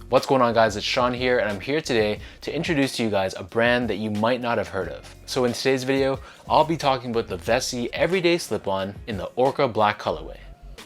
What's going on, guys? It's Sean here, and I'm here today to introduce to you guys a brand that you might not have heard of. So in today's video, I'll be talking about the Vessi Everyday Slip-On in the Orca Black colorway.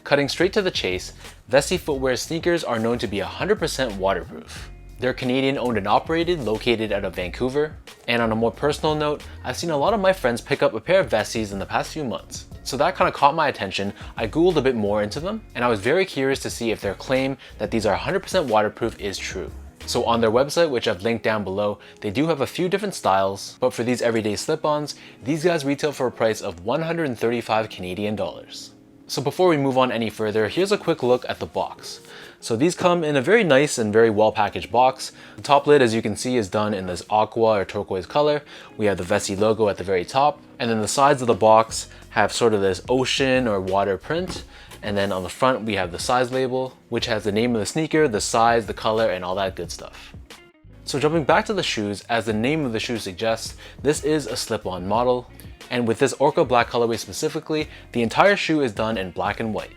Cutting straight to the chase, Vessi Footwear sneakers are known to be 100% waterproof. They're Canadian owned and operated, located out of Vancouver. And on a more personal note, I've seen a lot of my friends pick up a pair of Vessis in the past few months. So that kind of caught my attention. I googled a bit more into them, and I was very curious to see if their claim that these are 100% waterproof is true. So on their website, which I've linked down below, they do have a few different styles, but for these everyday slip-ons, these guys retail for a price of 135 Canadian dollars. So before we move on any further, here's a quick look at the box. So these come in a very nice and very well packaged box. The top lid, as you can see, is done in this aqua or turquoise color. We have the Vessi logo at the very top, and then the sides of the box have sort of this ocean or water print. And then on the front, we have the size label, which has the name of the sneaker, the size, the color, and all that good stuff. So jumping back to the shoes, as the name of the shoe suggests, this is a slip-on model. And with this Orca Black colorway specifically, the entire shoe is done in black and white.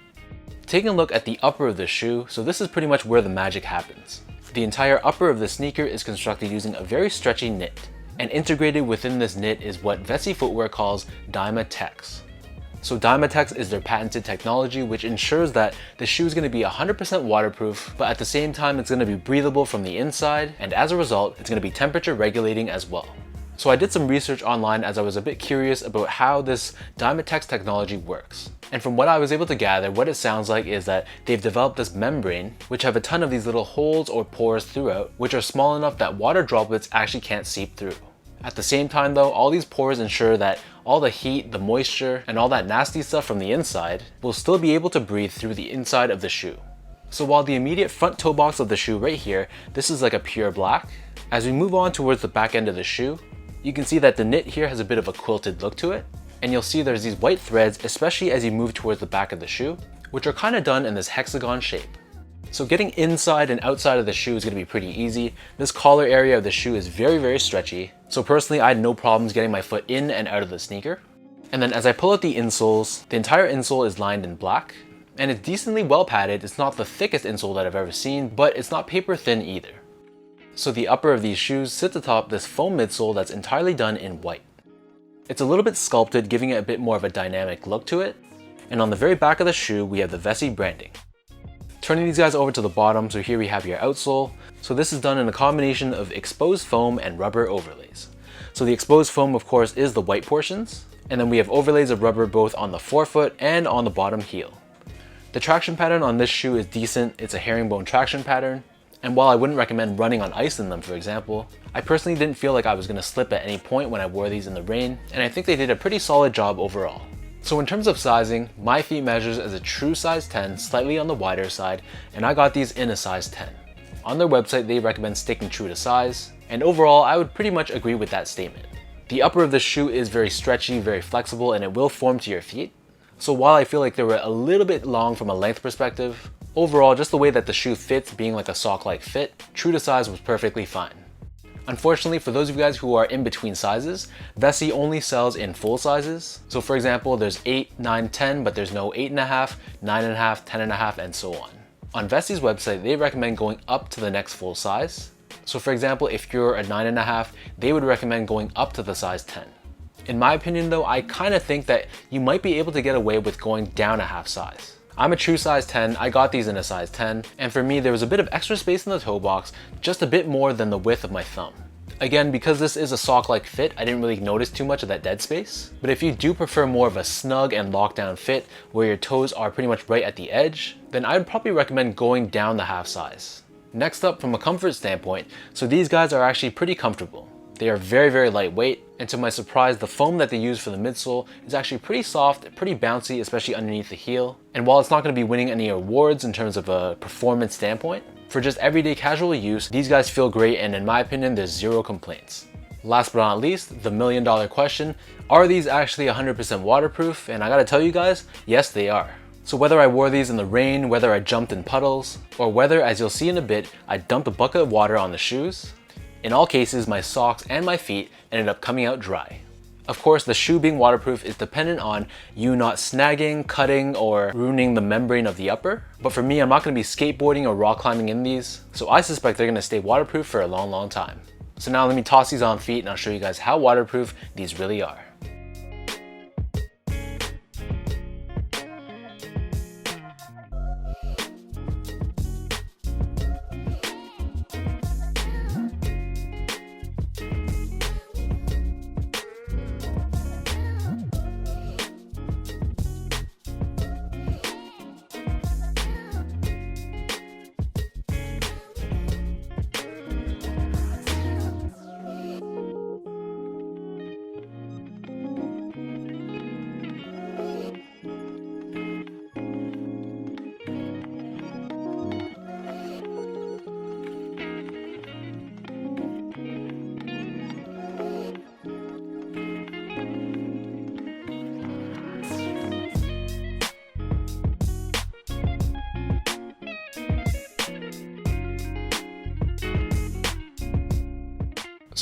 Taking a look at the upper of the shoe, so this is pretty much where the magic happens. The entire upper of the sneaker is constructed using a very stretchy knit, and integrated within this knit is what Vessi Footwear calls Dyma-Tex. So Dyma-Tex is their patented technology, which ensures that the shoe is going to be 100% waterproof, but at the same time it's going to be breathable from the inside, and as a result it's going to be temperature regulating as well. So I did some research online as I was a bit curious about how this Dyma-Tex technology works. And from what I was able to gather, what it sounds like is that they've developed this membrane, which have a ton of these little holes or pores throughout, which are small enough that water droplets actually can't seep through. At the same time though, all these pores ensure that all the heat, the moisture, and all that nasty stuff from the inside will still be able to breathe through the inside of the shoe. So while the immediate front toe box of the shoe right here, this is like a pure black, as we move on towards the back end of the shoe, you can see that the knit here has a bit of a quilted look to it, and you'll see there's these white threads, especially as you move towards the back of the shoe, which are kind of done in this hexagon shape. So getting inside and outside of the shoe is going to be pretty easy. This collar area of the shoe is very stretchy, so personally I had no problems getting my foot in and out of the sneaker. And then as I pull out the insoles, the entire insole is lined in black, and it's decently well padded. It's not the thickest insole that I've ever seen, but it's not paper thin either. So the upper of these shoes sits atop this foam midsole that's entirely done in white. It's a little bit sculpted, giving it a bit more of a dynamic look to it. And on the very back of the shoe, we have the Vessi branding. Turning these guys over to the bottom, so here we have your outsole. So this is done in a combination of exposed foam and rubber overlays. So the exposed foam, of course, is the white portions. And then we have overlays of rubber both on the forefoot and on the bottom heel. The traction pattern on this shoe is decent. It's a herringbone traction pattern. And while I wouldn't recommend running on ice in them, for example, I personally didn't feel like I was going to slip at any point when I wore these in the rain, and I think they did a pretty solid job overall. So in terms of sizing, my feet measures as a true size 10, slightly on the wider side, and I got these in a size 10. On their website, they recommend sticking true to size, and overall, I would pretty much agree with that statement. The upper of the shoe is very stretchy, very flexible, and it will form to your feet. So while I feel like they were a little bit long from a length perspective, overall, just the way that the shoe fits, being like a sock-like fit, true to size was perfectly fine. Unfortunately, for those of you guys who are in between sizes, Vessi only sells in full sizes. So for example, there's 8, 9, 10, but there's no 8.5, 9.5, 10.5, and so on. On Vessi's website, they recommend going up to the next full size. So for example, if you're a 9.5, they would recommend going up to the size 10. In my opinion though, I kind of think that you might be able to get away with going down a half size. I'm a true size 10, I got these in a size 10, and for me there was a bit of extra space in the toe box, just a bit more than the width of my thumb. Again, because this is a sock-like fit, I didn't really notice too much of that dead space, but if you do prefer more of a snug and lockdown fit where your toes are pretty much right at the edge, then I'd probably recommend going down the half size. Next up, from a comfort standpoint, so these guys are actually pretty comfortable. They are very lightweight, and to my surprise, the foam that they use for the midsole is actually pretty soft, pretty bouncy, especially underneath the heel. And while it's not going to be winning any awards in terms of a performance standpoint, for just everyday casual use, these guys feel great, and in my opinion, there's zero complaints. Last but not least, the million-dollar question, are these actually 100% waterproof? And I gotta tell you guys, yes they are. So whether I wore these in the rain, whether I jumped in puddles, or whether, as you'll see in a bit, I dumped a bucket of water on the shoes, in all cases, my socks and my feet ended up coming out dry. Of course, the shoe being waterproof is dependent on you not snagging, cutting, or ruining the membrane of the upper. But for me, I'm not gonna be skateboarding or rock climbing in these, so I suspect they're gonna stay waterproof for a long, long time. So now let me toss these on feet and I'll show you guys how waterproof these really are.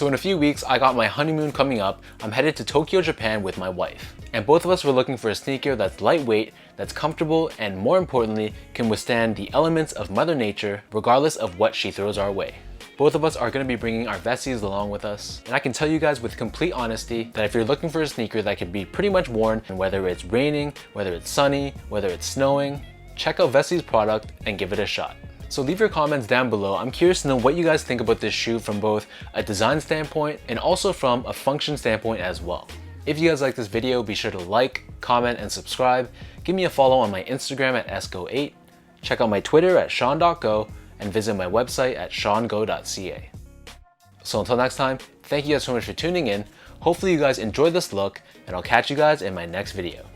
So in a few weeks, I got my honeymoon coming up. I'm headed to Tokyo, Japan with my wife. And both of us were looking for a sneaker that's lightweight, that's comfortable, and more importantly, can withstand the elements of Mother Nature regardless of what she throws our way. Both of us are going to be bringing our Vessies along with us. And I can tell you guys with complete honesty that if you're looking for a sneaker that can be pretty much worn, and whether it's raining, whether it's sunny, whether it's snowing, check out Vessi's product and give it a shot. So leave your comments down below. I'm curious to know what you guys think about this shoe from both a design standpoint and also from a function standpoint as well. If you guys like this video, be sure to like, comment, and subscribe. Give me a follow on my Instagram at esgo8. Check out my Twitter at sean.go and visit my website at seango.ca. So until next time, thank you guys so much for tuning in. Hopefully you guys enjoyed this look, and I'll catch you guys in my next video.